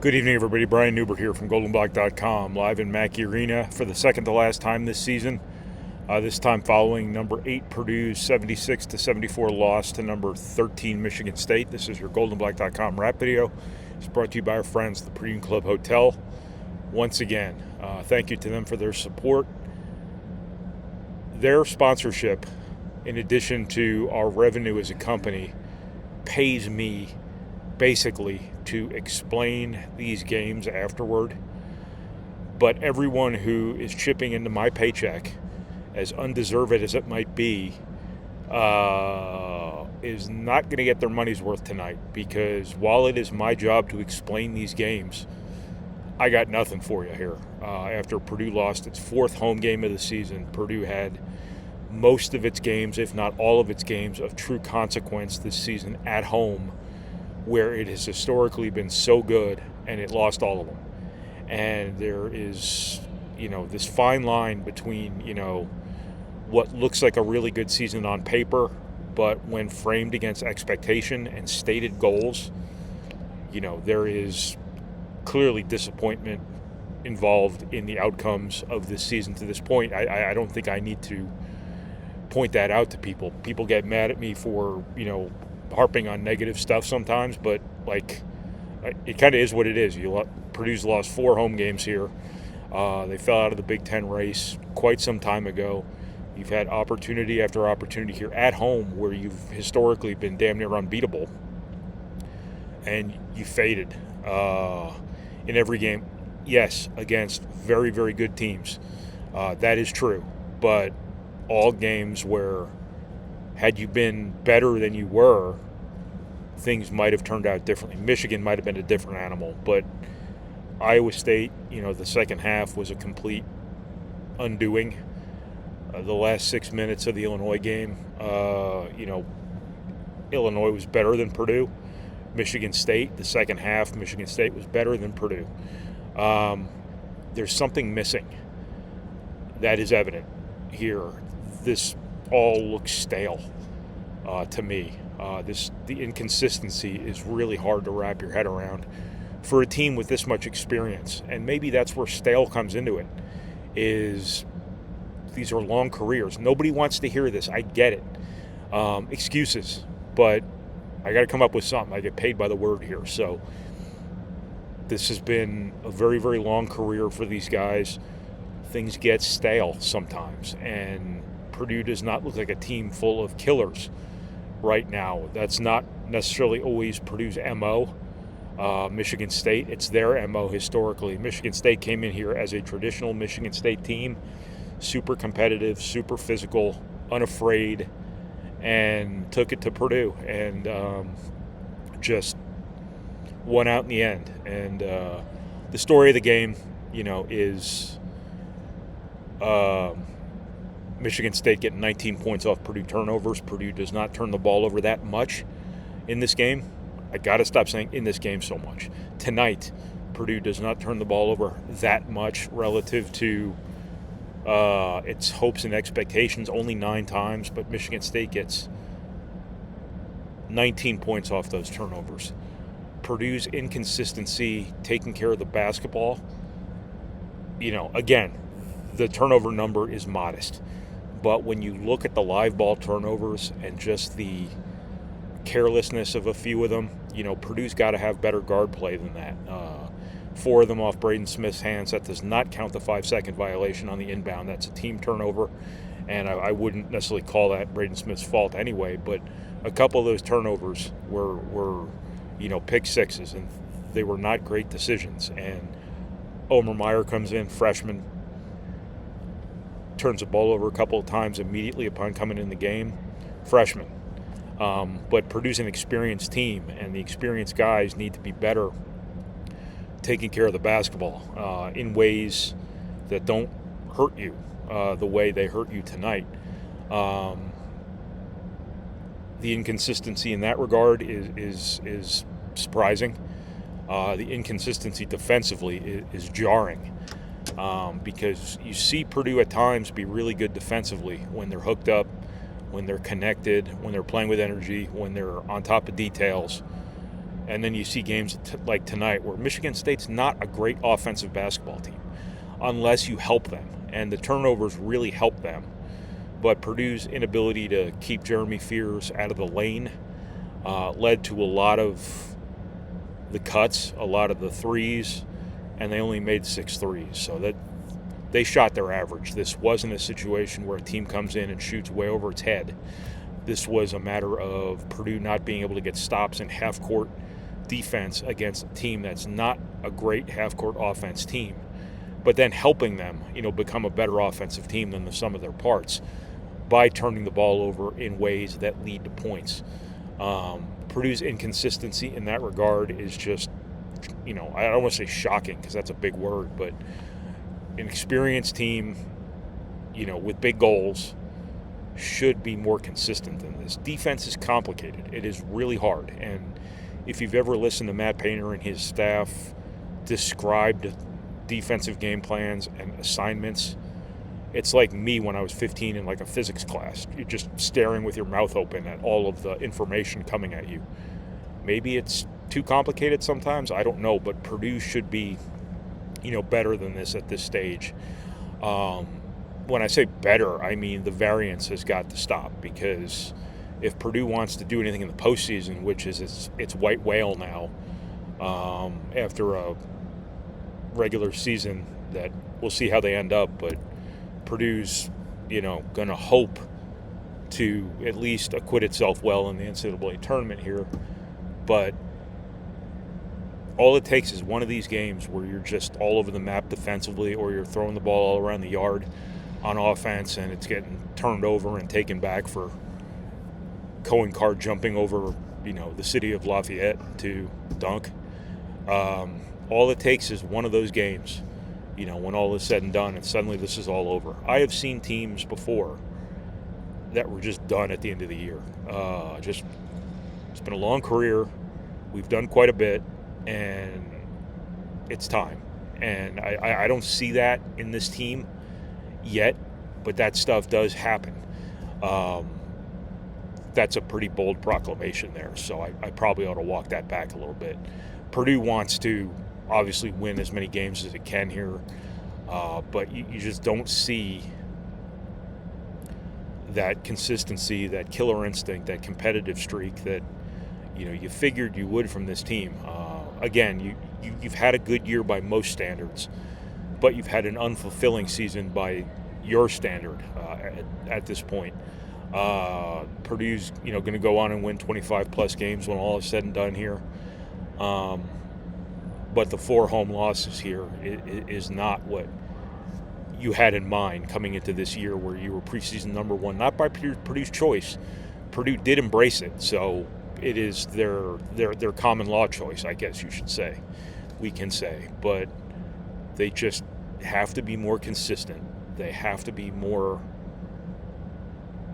Good evening, everybody. Brian Newbert here from GoldandBlack.com, live in Mackey Arena for the second to last time this season. This time following number 8 Purdue's 76-74 loss to number 13 Michigan State. This is your GoldandBlack.com rap video. It's brought to you by our friends, the Purdue Club Hotel. Once again, thank you to them for their support. Their sponsorship, in addition to our revenue as a company, pays me basically to explain these games afterward. But everyone who is chipping into my paycheck, as undeserved as it might be, is not going to get their money's worth tonight, because while it is my job to explain these games, I got nothing for you here. After Purdue lost its 4th home game of the season, Purdue had most of its games, if not all of its games, of true consequence this season at home, where it has historically been so good, and it lost all of them. And there is, this fine line between, what looks like a really good season on paper, but when framed against expectation and stated goals, there is clearly disappointment involved in the outcomes of this season to this point. I don't think I need to point that out to people. People get mad at me for, harping on negative stuff sometimes, but it kind of is what it is. Purdue's lost 4 home games here. They fell out of the Big Ten race quite some time ago. You've had opportunity after opportunity here at home where you've historically been damn near unbeatable, and you faded in every game. Yes, against very, very good teams. That is true, but all games where, had you been better than you were, things might have turned out differently. Michigan might have been a different animal, but Iowa State, the second half was a complete undoing. The last 6 minutes of the Illinois game, Illinois was better than Purdue. Michigan State, the second half, Michigan State was better than Purdue. There's something missing that is evident here. This all looks stale to me. The inconsistency is really hard to wrap your head around for a team with this much experience, and maybe that's where stale comes into it. Is these are long careers. Nobody wants to hear this. I get it. Excuses, but I got to come up with something. I get paid by the word here, so this has been a very, very long career for these guys. Things get stale sometimes, and Purdue does not look like a team full of killers right now. That's not necessarily always Purdue's MO. Michigan State, it's their MO historically. Michigan State came in here as a traditional Michigan State team, super competitive, super physical, unafraid, and took it to Purdue and just won out in the end. And the story of the game, is Michigan State getting 19 points off Purdue turnovers. Purdue does not turn the ball over that much in this game. I got to stop saying in this game so much. Tonight, Purdue does not turn the ball over that much relative to its hopes and expectations, only 9 times, but Michigan State gets 19 points off those turnovers. Purdue's inconsistency taking care of the basketball, again, the turnover number is modest. But when you look at the live ball turnovers and just the carelessness of a few of them, Purdue's got to have better guard play than that. 4 of them off Braden Smith's hands. That does not count the 5-second violation on the inbound. That's a team turnover, and I wouldn't necessarily call that Braden Smith's fault anyway, but a couple of those turnovers were pick sixes, and they were not great decisions. And Omer Meyer comes in, freshman, turns the ball over a couple of times immediately upon coming in the game. Freshman. But Purdue's an experienced team, and the experienced guys need to be better taking care of the basketball in ways that don't hurt you the way they hurt you tonight. The inconsistency in that regard is surprising. The inconsistency defensively is jarring. Because you see Purdue at times be really good defensively when they're hooked up, when they're connected, when they're playing with energy, when they're on top of details. And then you see games like tonight where Michigan State's not a great offensive basketball team unless you help them. And the turnovers really help them. But Purdue's inability to keep Jeremy Fears out of the lane led to a lot of the cuts, a lot of the threes, and they only made 6 threes. So that they shot their average. This wasn't a situation where a team comes in and shoots way over its head. This was a matter of Purdue not being able to get stops in half-court defense against a team that's not a great half-court offense team, but then helping them, become a better offensive team than the sum of their parts by turning the ball over in ways that lead to points. Purdue's inconsistency in that regard is just, I don't want to say shocking because that's a big word, but an experienced team, with big goals should be more consistent than this. Defense is complicated. It is really hard. And if you've ever listened to Matt Painter and his staff described defensive game plans and assignments, it's like me when I was 15 in like a physics class. You're just staring with your mouth open at all of the information coming at you. Maybe it's too complicated sometimes. I don't know, but Purdue should be, better than this at this stage. When I say better, I mean the variance has got to stop, because if Purdue wants to do anything in the postseason, which is its white whale now, after a regular season that we'll see how they end up, but Purdue's, going to hope to at least acquit itself well in the NCAA tournament here. But all it takes is one of these games where you're just all over the map defensively, or you're throwing the ball all around the yard on offense and it's getting turned over and taken back for Cohen Card jumping over, the city of Lafayette to dunk. All it takes is one of those games, when all is said and done, and suddenly this is all over. I have seen teams before that were just done at the end of the year. It's been a long career. We've done quite a bit, and it's time. And I don't see that in this team yet, but that stuff does happen. That's a pretty bold proclamation there, so I probably ought to walk that back a little bit. Purdue wants to obviously win as many games as it can here, but you just don't see that consistency, that killer instinct, that competitive streak that you figured you would from this team. Again, you've had a good year by most standards, but you've had an unfulfilling season by your standard at this point. Purdue's going to go on and win 25 plus games when all is said and done here. But the 4 home losses here is not what you had in mind coming into this year, where you were preseason number 1, not by Purdue's choice. Purdue did embrace it, so it is their common law choice, I guess you should say. We can say, but they just have to be more consistent. They have to be more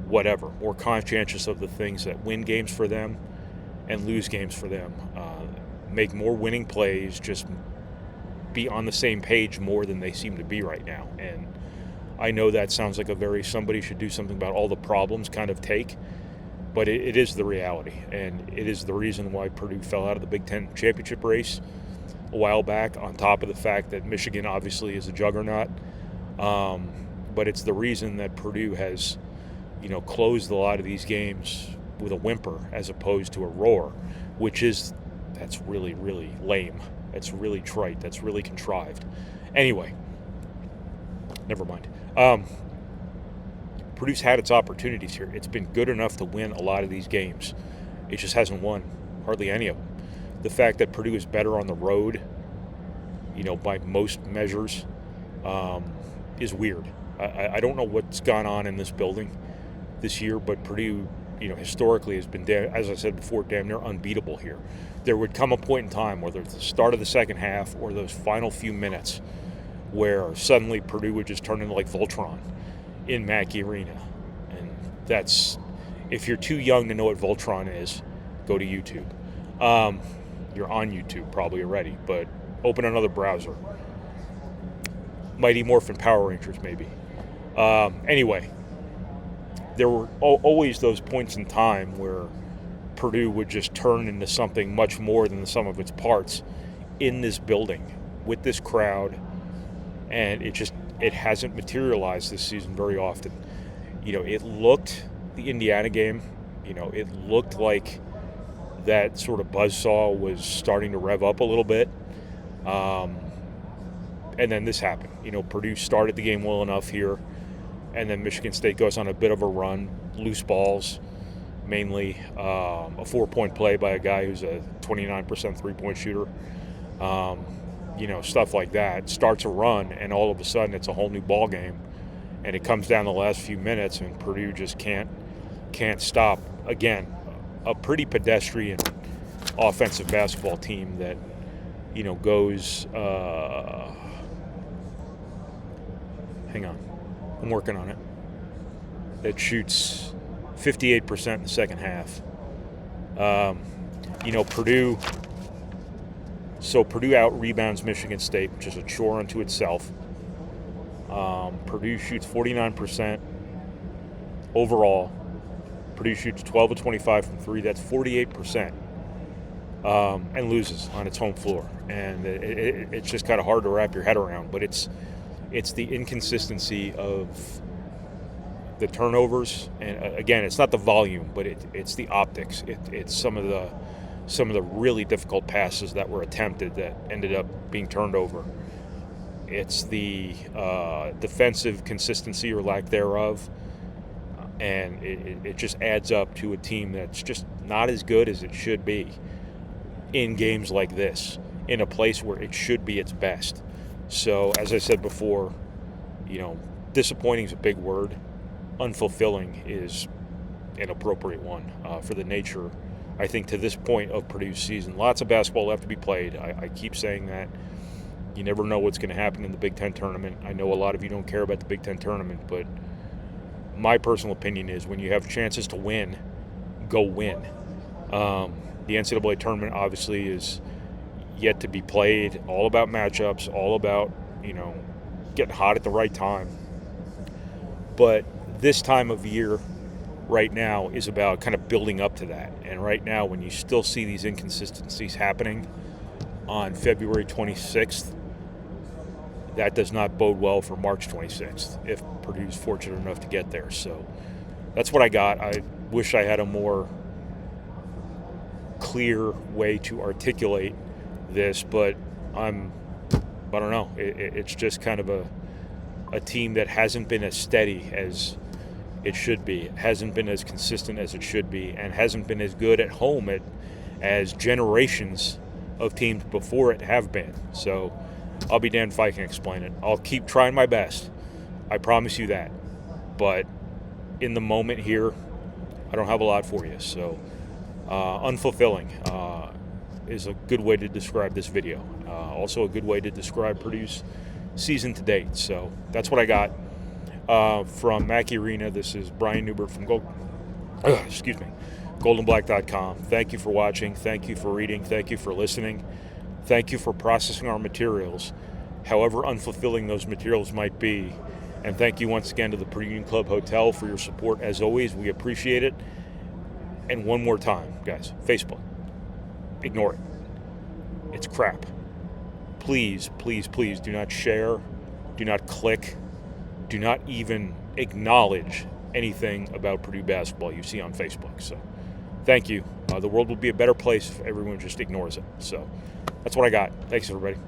more conscientious of the things that win games for them and lose games for them. Make more winning plays, just be on the same page more than they seem to be right now. And I know that sounds like a very somebody should do something about all the problems kind of take, but it is the reality, and it is the reason why Purdue fell out of the Big Ten championship race a while back, on top of the fact that Michigan obviously is a juggernaut. But it's the reason that Purdue has, closed a lot of these games with a whimper as opposed to a roar, that's really, really lame. That's really trite. That's really contrived. Anyway, never mind. Purdue's had its opportunities here. It's been good enough to win a lot of these games. It just hasn't won hardly any of them. The fact that Purdue is better on the road, by most measures, is weird. I don't know what's gone on in this building this year, but Purdue, historically has been, as I said before, damn near unbeatable here. There would come a point in time, whether it's the start of the second half or those final few minutes, where suddenly Purdue would just turn into like Voltron in Mackey Arena. And that's, if you're too young to know what Voltron is, go to YouTube. You're on YouTube probably already, but open another browser. Mighty Morphin Power Rangers, maybe. Anyway, there were always those points in time where Purdue would just turn into something much more than the sum of its parts in this building with this crowd, and it hasn't materialized this season very often. It looked, the Indiana game, it looked like that sort of buzzsaw was starting to rev up a little bit. And then this happened. Purdue started the game well enough here, and then Michigan State goes on a bit of a run, loose balls, mainly a 4-point play by a guy who's a 29% three-point shooter. Stuff like that. Starts a run, and all of a sudden it's a whole new ball game, and it comes down the last few minutes, and Purdue just can't stop. Again, a pretty pedestrian offensive basketball team that goes. Hang on, I'm working on it. That shoots 58% in the second half. Purdue. So Purdue out-rebounds Michigan State, which is a chore unto itself. Purdue shoots 49% overall. Purdue shoots 12 of 25 from three. That's 48%. And loses on its home floor. And it's just kind of hard to wrap your head around. But it's the inconsistency of the turnovers. And again, it's not the volume, but it's the optics. It's some of the really difficult passes that were attempted that ended up being turned over. It's the defensive consistency or lack thereof, and it just adds up to a team that's just not as good as it should be in games like this, in a place where it should be its best. So, as I said before, disappointing is a big word. Unfulfilling is an appropriate one for the nature, I think, to this point of Purdue's season. Lots of basketball left to be played. I keep saying that. You never know what's going to happen in the Big Ten tournament. I know a lot of you don't care about the Big Ten tournament, but my personal opinion is when you have chances to win, go win. The NCAA tournament obviously is yet to be played, all about matchups, all about, getting hot at the right time. But this time of year right now is about kind of building up to that. And right now, when you still see these inconsistencies happening on February 26th, that does not bode well for March 26th if Purdue's fortunate enough to get there. So that's what I got. I wish I had a more clear way to articulate this, but I don't know. It's just kind of a team that hasn't been as steady as it should be, hasn't been as consistent as it should be, and hasn't been as good at home as generations of teams before it have been. So I'll be damned if I can explain it. I'll keep trying my best. I promise you that. But in the moment here, I don't have a lot for you. So unfulfilling is a good way to describe this video. Also a good way to describe Purdue's season to date. So that's what I got from Mackey Arena. This is Brian Newbert from GoldandBlack.com. Thank you for watching. Thank you for reading. Thank you for listening. Thank you for processing our materials, however unfulfilling those materials might be. And thank you once again to the Purdue Union Club Hotel for your support. As always, we appreciate it. And one more time, guys, Facebook, ignore it. It's crap. Please, please, please do not share, do not click, do not even acknowledge anything about Purdue basketball you see on Facebook. So thank you. The world would be a better place if everyone just ignores it. So that's what I got. Thanks, everybody.